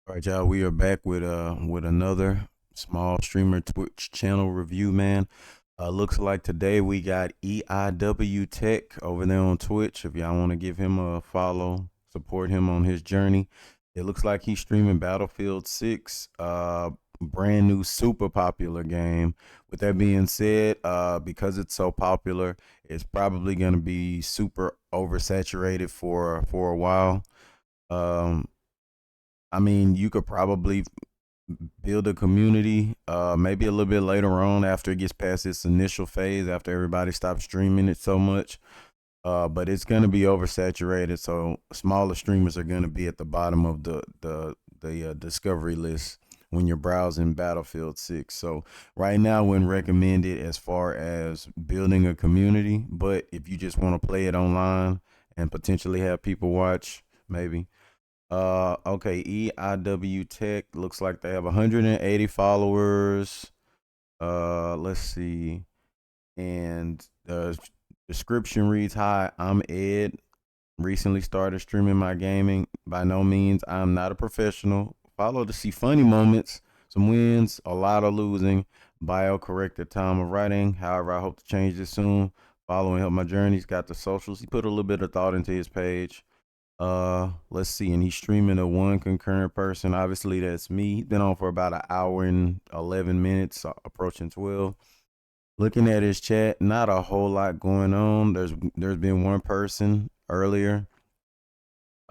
All right, y'all. We are back with another small streamer Twitch channel review, man. Looks like today we got EIWTech over there on Twitch. If y'all want to give him a follow, support him on his journey. It looks like he's streaming Battlefield 6, brand new super popular game. With that being said, because it's so popular, it's probably gonna be super oversaturated for a while. Um, I mean, you could probably build a community maybe a little bit later on after it gets past its initial phase, after everybody stops streaming it so much. But it's going to be oversaturated, so smaller streamers are going to be at the bottom of the discovery list when you're browsing Battlefield 6. So right now, wouldn't recommend it as far as building a community, but if you just want to play it online and potentially have people watch, maybe. Okay, EIW Tech looks like they have 180 followers. Let's see. And the description reads, "Hi, I'm Ed. Recently started streaming my gaming. By no means, I'm not a professional. Follow to see funny moments, some wins, a lot of losing. Bio correct at time of writing. However, I hope to change this soon. Follow and help my journey." He's got the socials. He put a little bit of thought into his page. Let's see, and he's streaming to one concurrent person. Obviously, that's me. He's been on for about an hour and 11 minutes, approaching 12. Looking at his chat, not a whole lot going on. There's been one person earlier.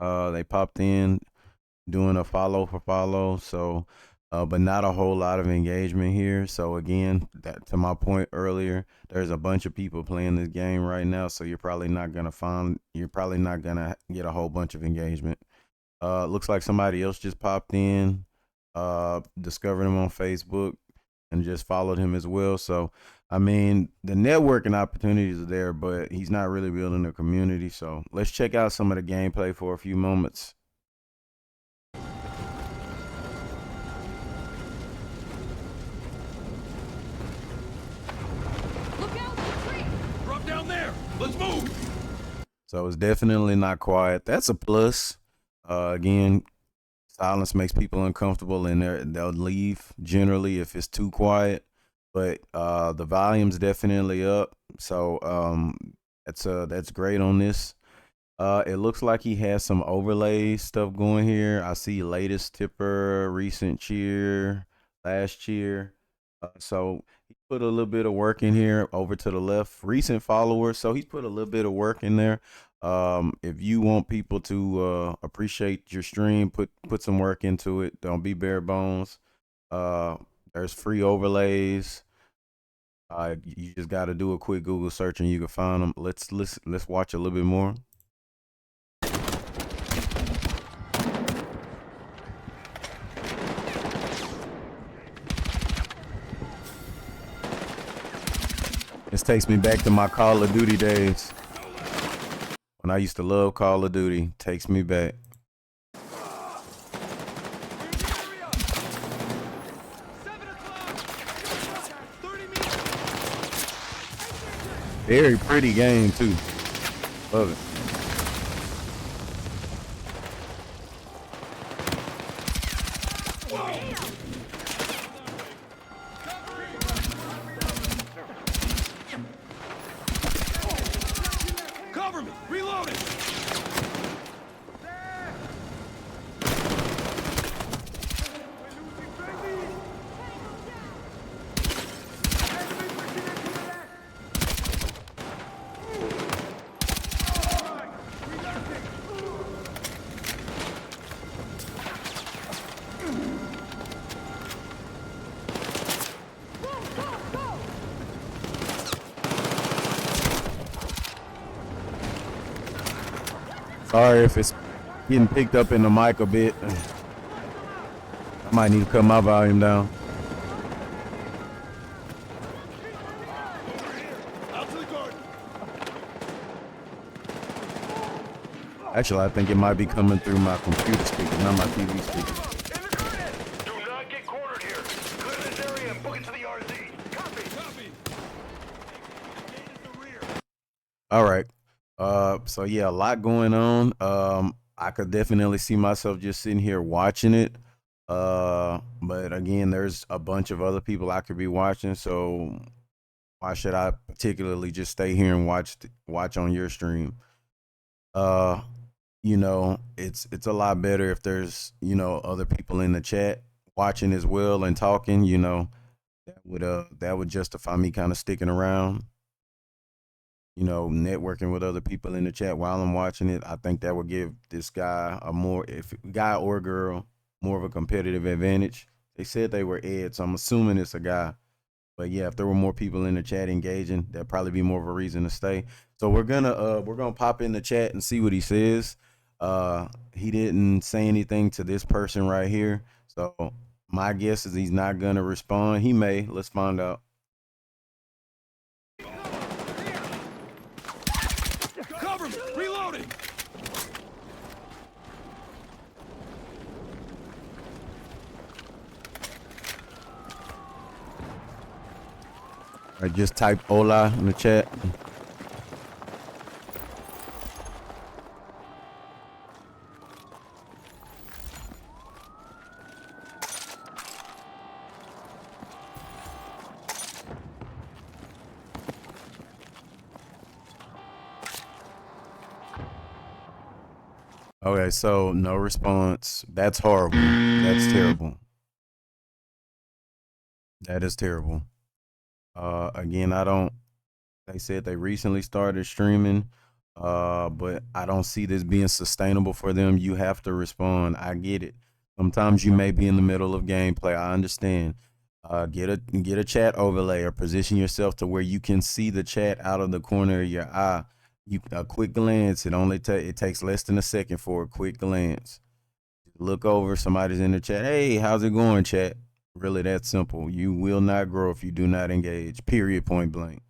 They popped in doing a follow for follow. So, but not a whole lot of engagement here. So again, that to my point earlier, there's a bunch of people playing this game right now. So you're probably not gonna get a whole bunch of engagement. Looks like somebody else just popped in, discovered him on Facebook, and just followed him as well. So, I mean, the networking opportunities are there, but he's not really building a community. So, let's check out some of the gameplay for a few moments. Look out, the tree! Drop down there! Let's move! So, it's definitely not quiet. That's a plus. Again, silence makes people uncomfortable, and they'll leave generally if it's too quiet. But the volume's definitely up, so that's great on this. It looks like he has some overlay stuff going here. I see latest tipper, recent cheer, last cheer. So he put a little bit of work in here over to the left. Recent followers. So he's put a little bit of work in there. If you want people to appreciate your stream, put some work into it. Don't be bare bones. Uh, there's free overlays. You just got to do a quick Google search and you can find them. Let's watch a little bit more. This takes me back to my Call of Duty days when I used to love Call of Duty. Takes me back. Very pretty game too. Love it. Cover me! Reloading! Sorry if it's getting picked up in the mic a bit. I might need to cut my volume down. Out to the garden! Actually, I think it might be coming through my computer speaker, not my TV speaker. In the garden! Do not get cornered here! Clear this area and book it to the RZ! Copy! Copy! The gate is the rear! All right. So yeah, a lot going on. I could definitely see myself just sitting here watching it. But again, there's a bunch of other people I could be watching, so why should I particularly just stay here and watch on your stream? Uh, it's a lot better if there's other people in the chat watching as well and talking. That would justify me kind of sticking around. Networking with other people in the chat while I'm watching it. I think that would give this guy if guy or girl, more of a competitive advantage. They said they were Ed, so I'm assuming it's a guy. But yeah, if there were more people in the chat engaging, that'd probably be more of a reason to stay. So we're gonna pop in the chat and see what he says. He didn't say anything to this person right here. So my guess is he's not gonna respond. He may. Let's find out. Cover me! Reloading! I just type hola in the chat. Okay, so no response. That's horrible. That's terrible. That is terrible. Again, I don't. They said they recently started streaming, but I don't see this being sustainable for them. You have to respond. I get it. Sometimes you may be in the middle of gameplay. I understand. Get a chat overlay or position yourself to where you can see the chat out of the corner of your eye. A quick glance. It takes less than a second for a quick glance. Look over. Somebody's in the chat. Hey, how's it going, chat? Really that simple. You will not grow if you do not engage. Period. Point blank.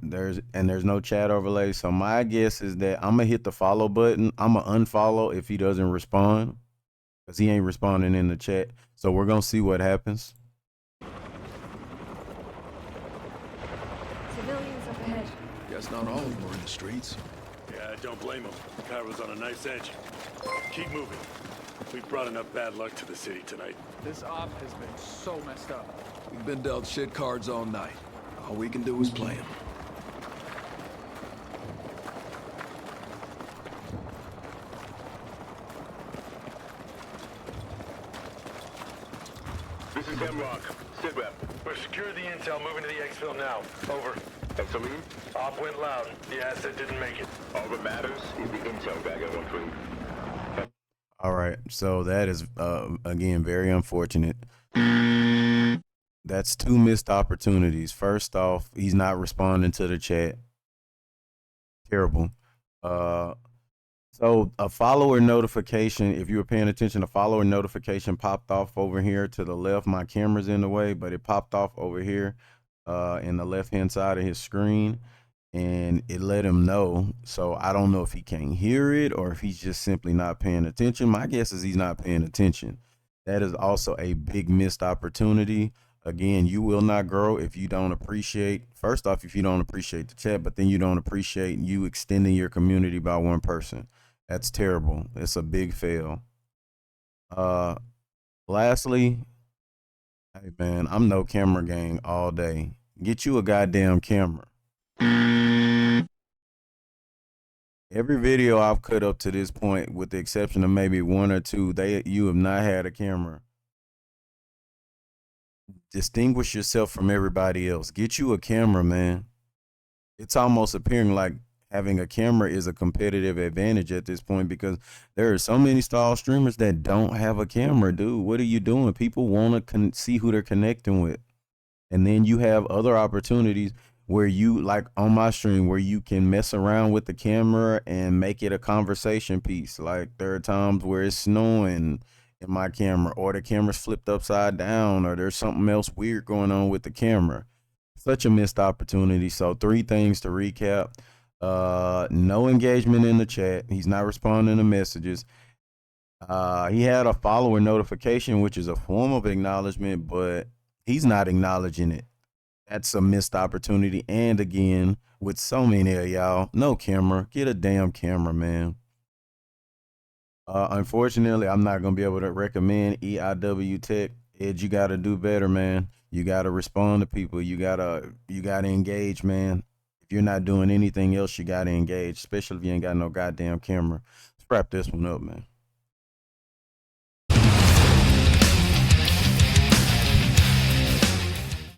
There's no chat overlay. So my guess is that I'm gonna hit the follow button. I'm gonna unfollow if he doesn't respond because he ain't responding in the chat. So we're gonna see what happens. Civilians up ahead. Guess not all of them are in the streets. Yeah, don't blame him. Cairo's on a nice edge. Keep moving. We've brought enough bad luck to the city tonight. This op has been so messed up. We've been dealt shit cards all night. All we can do is play them. This is Hemlock. Sit rep. We're securing the intel, moving to the exfil now. Over. Salim, Op went loud. The asset didn't make it. all that matters is the intel back at 1-3. All right. So that is again very unfortunate. That's two missed opportunities. First off, he's not responding to the chat. Terrible. So a follower notification, if you were paying attention, a follower notification popped off over here to the left. My camera's in the way, but it popped off over here in the left-hand side of his screen, and it let him know. So I don't know if he can't hear it or if he's just simply not paying attention. My guess is he's not paying attention. That is also a big missed opportunity. Again, you will not grow if you don't appreciate, first off, if you don't appreciate the chat, but then you don't appreciate you extending your community by one person. That's terrible. It's a big fail. Lastly, hey man, I'm no camera gang all day. Get you a goddamn camera. Every video I've cut up to this point, with the exception of maybe one or two, you have not had a camera. Distinguish yourself from everybody else. Get you a camera, man. It's almost appearing like having a camera is a competitive advantage at this point because there are so many stall streamers that don't have a camera, dude. What are you doing? People want to see who they're connecting with. And then you have other opportunities where you, like on my stream, where you can mess around with the camera and make it a conversation piece. Like there are times where it's snowing in my camera, or the camera's flipped upside down, or there's something else weird going on with the camera. Such a missed opportunity. So 3 things to recap. No engagement in the chat. He's not responding to messages. He had a follower notification, which is a form of acknowledgement, but he's not acknowledging it. That's a missed opportunity. And again, with so many of y'all, no camera. Get a damn camera, man. Unfortunately, I'm not gonna be able to recommend EIWTech. Ed, you gotta do better, man. You gotta respond to people. You gotta engage, man. If you're not doing anything else, you gotta engage, especially if you ain't got no goddamn camera. Let's wrap this one up, man.